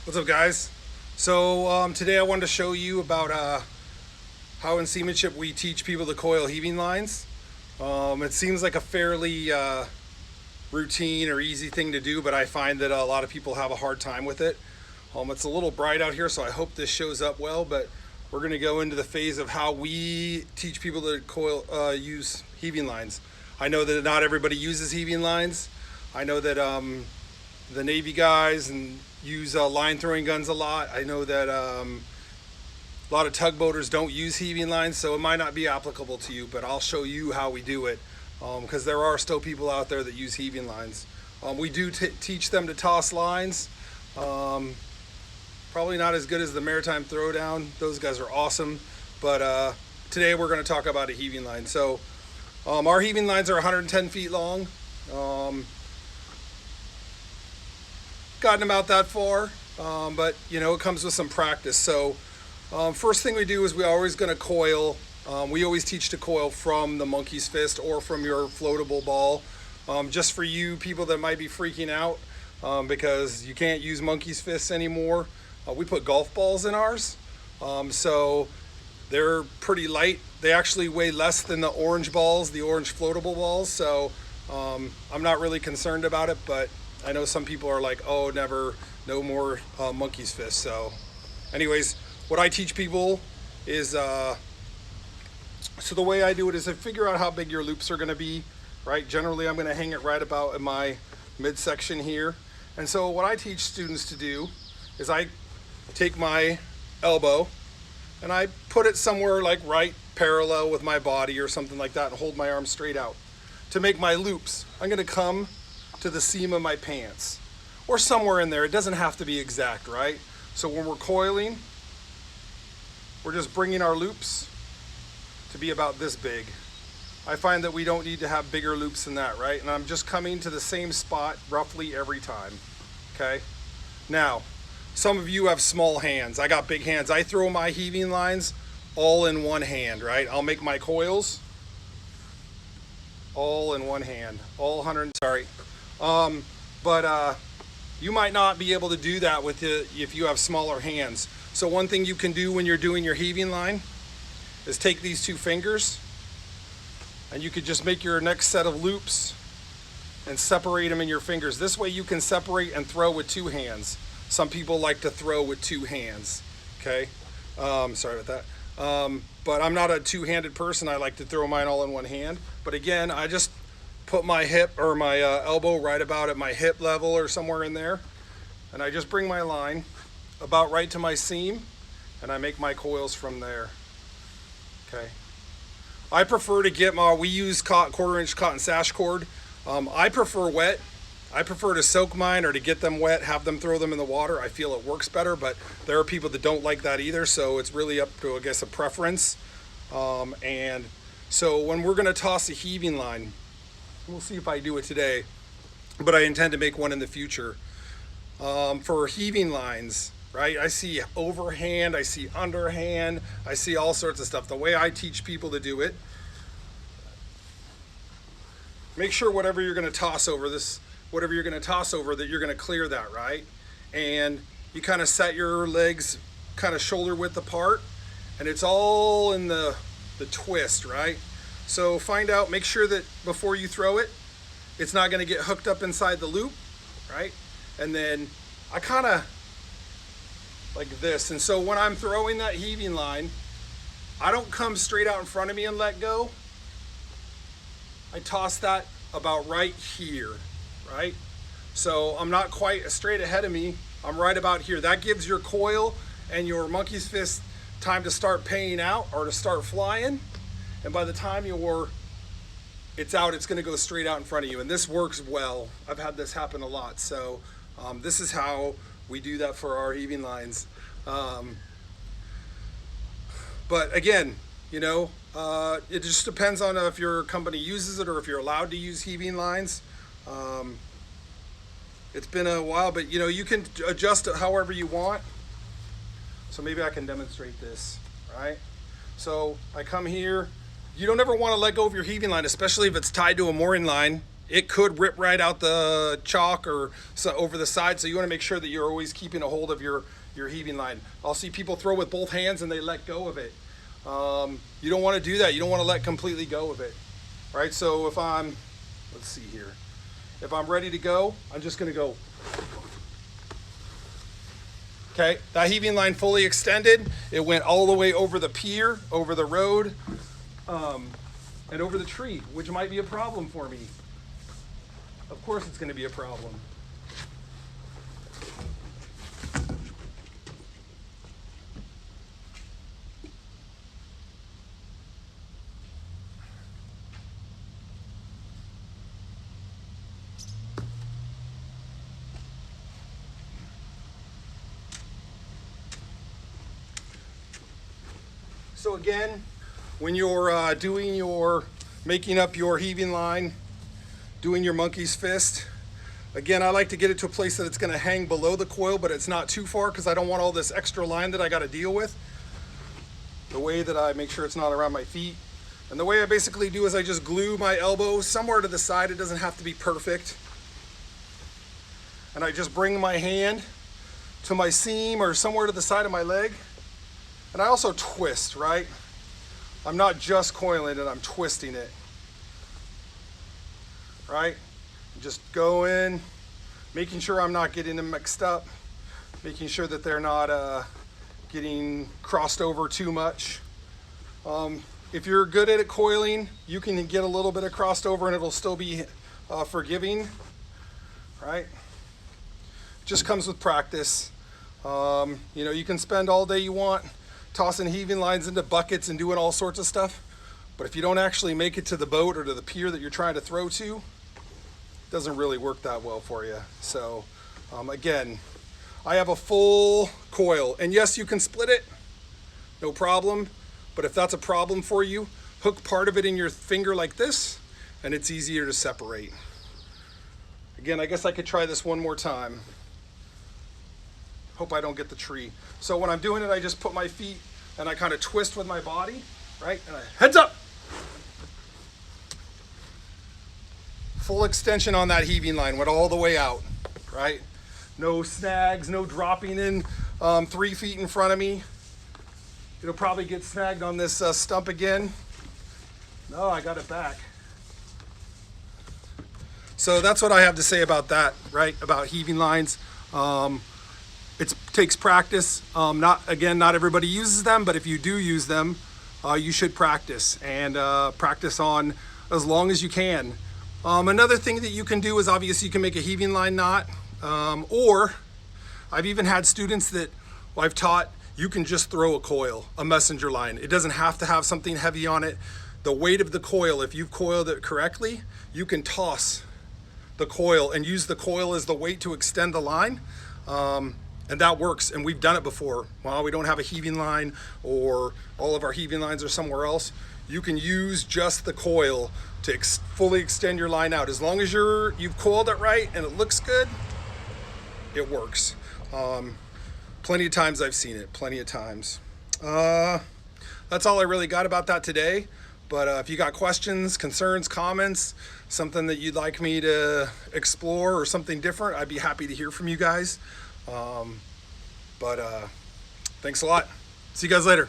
What's up, guys? So today I wanted to show you about how in seamanship we teach people to coil heaving lines. It seems like a fairly routine or easy thing to do, but I find that a lot of people have a hard time with it. It's a little bright out here, so I hope this shows up well, but we're going to go into the phase of how we teach people to use heaving lines. I know that not everybody uses heaving lines. I know that the Navy guys and use line throwing guns a lot. I know that a lot of tugboaters don't use heaving lines, so it might not be applicable to you, but I'll show you how we do it, because there are still people out there that use heaving lines. We do teach them to toss lines. Probably not as good as the Maritime Throwdown. Those guys are awesome, but today we're going to talk about a heaving line. So our heaving lines are 110 feet long. Gotten them out that far, but it comes with some practice. So first thing we do is we're always going to coil. We always teach to coil from the monkey's fist or from your floatable ball. Just for you people that might be freaking out because you can't use monkey's fists anymore, we put golf balls in ours. So they're pretty light. They actually weigh less than the orange balls, the orange floatable balls. So I'm not really concerned about it, but I know some people are like, oh, never, no more monkey's fist. So anyways, what I teach people is, so the way I do it is I figure out how big your loops are going to be, right? Generally, I'm going to hang it right about in my midsection here. And so what I teach students to do is I take my elbow and I put it somewhere like right parallel with my body or something like that and hold my arm straight out. To make my loops, I'm going to come to the seam of my pants or somewhere in there. It doesn't have to be exact, right? So when we're coiling, we're just bringing our loops to be about this big. I find that we don't need to have bigger loops than that, right? And I'm just coming to the same spot roughly every time, okay? Now, some of you have small hands. I got big hands. I throw my heaving lines all in one hand, right? I'll make my coils all in one hand, all 100, sorry. But you might not be able to do that with it if you have smaller hands. So one thing you can do when you're doing your heaving line is take these two fingers and you could just make your next set of loops and separate them in your fingers. This way you can separate and throw with two hands. Some people like to throw with two hands, okay? Sorry about that. But I'm not a two-handed person. I like to throw mine all in one hand. But again, I just put my hip or my elbow right about at my hip level or somewhere in there. And I just bring my line about right to my seam and I make my coils from there, okay? I prefer to get we use quarter-inch cotton sash cord. I prefer wet. I prefer to soak mine or to get them wet, have them throw them in the water. I feel it works better, but there are people that don't like that either, so it's really up to, I guess, a preference. And so when we're gonna toss a heaving line, we'll see if I do it today, but I intend to make one in the future. For heaving lines, right? I see overhand, I see underhand, I see all sorts of stuff. The way I teach people to do it, make sure whatever you're going to toss over that you're going to clear that, right? And you kind of set your legs kind of shoulder width apart, and it's all in the twist, right? So make sure that before you throw it, it's not going to get hooked up inside the loop, right? And then I kind of like this. And so when I'm throwing that heaving line, I don't come straight out in front of me and let go. I toss that about right here, right? So I'm not quite straight ahead of me. I'm right about here. That gives your coil and your monkey's fist time to start paying out or to start flying. And by the time it's out, it's going to go straight out in front of you. And this works well. I've had this happen a lot. So this is how we do that for our heaving lines. But again, it just depends on if your company uses it or if you're allowed to use heaving lines. It's been a while, but you can adjust it however you want. So maybe I can demonstrate this, right? So I come here. You don't ever want to let go of your heaving line, especially if it's tied to a mooring line. it could rip right out the chalk or so over the side. So you want to make sure that you're always keeping a hold of your heaving line. I'll see people throw with both hands and they let go of it. You don't want to do that. You don't want to let completely go of it, right? So if I'm, let's see here, if I'm ready to go, I'm just going to go. Okay, that heaving line fully extended. It went all the way over the pier, over the road, and over the tree, which might be a problem for me. Of course it's going to be a problem. So again, when you're making up your heaving line, doing your monkey's fist, again, I like to get it to a place that it's going to hang below the coil, but it's not too far because I don't want all this extra line that I got to deal with. The way that I make sure it's not around my feet. And the way I basically do is I just glue my elbow somewhere to the side. It doesn't have to be perfect. And I just bring my hand to my seam or somewhere to the side of my leg. And I also twist, right? I'm not just coiling it, I'm twisting it. Right? Just go in, making sure I'm not getting them mixed up, making sure that they're not getting crossed over too much. If you're good at it coiling, you can get a little bit of crossed over and it'll still be forgiving, right? Just comes with practice. You know, you can spend all day you want tossing heaving lines into buckets and doing all sorts of stuff, but if you don't actually make it to the boat or to the pier that you're trying to throw to, it doesn't really work that well for you. So again, I have a full coil, and yes, you can split it, no problem, but if that's a problem for you, hook part of it in your finger like this, and it's easier to separate. Again, I guess I could try this one more time. Hope I don't get the tree. So when I'm doing it, I just put my feet and I kind of twist with my body, right? And I heads up. Full extension on that heaving line, went all the way out, right? No snags, no dropping in 3 feet in front of me. It'll probably get snagged on this stump again. No, I got it back. So that's what I have to say about that, right? About heaving lines. It takes practice. Not everybody uses them, but if you do use them, you should practice and practice on as long as you can. Another thing that you can do is obviously you can make a heaving line knot, or I've even had students that I've taught you can just throw a coil, a messenger line. It doesn't have to have something heavy on it. The weight of the coil, if you've coiled it correctly, you can toss the coil and use the coil as the weight to extend the line. And that works, and we've done it before. While we don't have a heaving line or all of our heaving lines are somewhere else, you can use just the coil to fully extend your line out. As long as you've coiled it right and it looks good, it works. Plenty of times I've seen it, plenty of times. That's all I really got about that today. But if you got questions, concerns, comments, something that you'd like me to explore or something different, I'd be happy to hear from you guys. Thanks a lot. See you guys later.